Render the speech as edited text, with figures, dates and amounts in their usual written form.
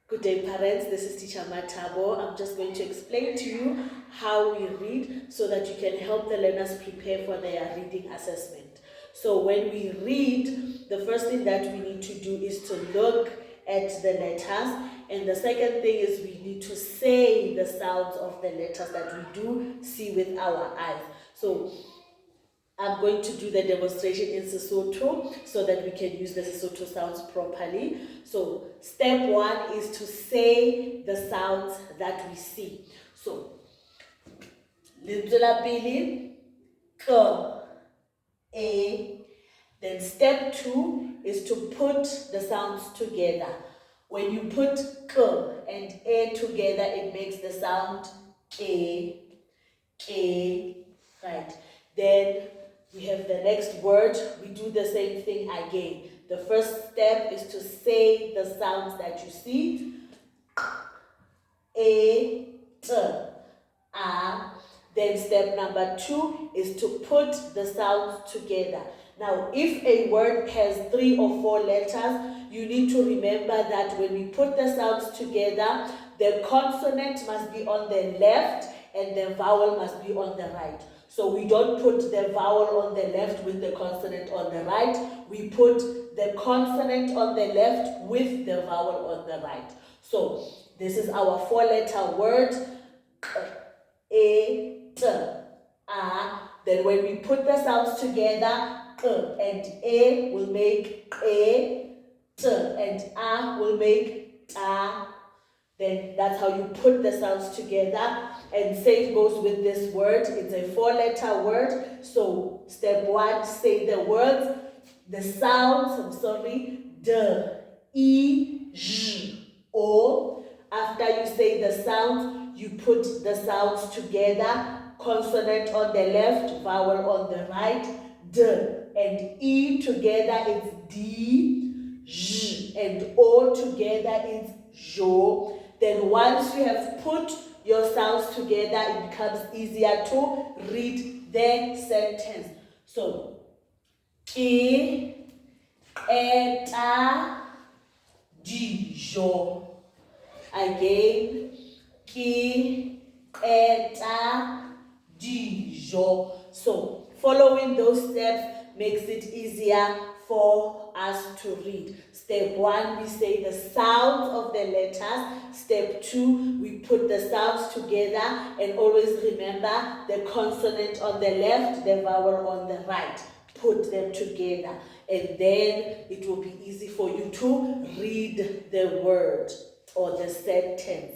Good day, parents. This is Teacher Matabo. I'm just going to explain to you how we read so that you can help the learners prepare for their reading assessment. So when we read, the first thing that we need to do is to look at the letters, and the second thing is we need to say the sounds of the letters that we do see with our eyes. So I'm going to do the demonstration in Sesotho so that we can use the Sesotho sounds properly. So step 1 is to say the sounds that we see. So lentswe la pele, k, a. Then step 2 is to put the sounds together. When you put k and a together, it makes the sound k, right? Then we have the next word. We do the same thing again. The first step is to say the sounds that you see. A, t, a. Then step number 2 is to put the sounds together. Now, if a word has 3 or 4 letters, you need to remember that when we put the sounds together, the consonant must be on the left and the vowel must be on the right. So we don't put the vowel on the left with the consonant on the right. We put the consonant on the left with the vowel on the right. So this is our 4-letter word, a, t, a. Then when we put the sounds together, k and a will make a, t and a will make ta. Then that's how you put the sounds together. And same goes with this word. It's a 4-letter word. So step 1, say the words, the sounds, d, e, j, o. After you say the sounds, you put the sounds together. Consonant on the left, vowel on the right, d and e together it's d, j, and o together it's jo. Then once you have put your sounds together, it becomes easier to read the sentence. So, ke, eta, dijo. Again, ke, eta, dijo. So, following those steps makes it easier for us to read. Step 1, we say the sounds of the letters. Step 2, we put the sounds together, and always remember the consonant on the left, the vowel on the right. Put them together, and then it will be easy for you to read the word or the sentence.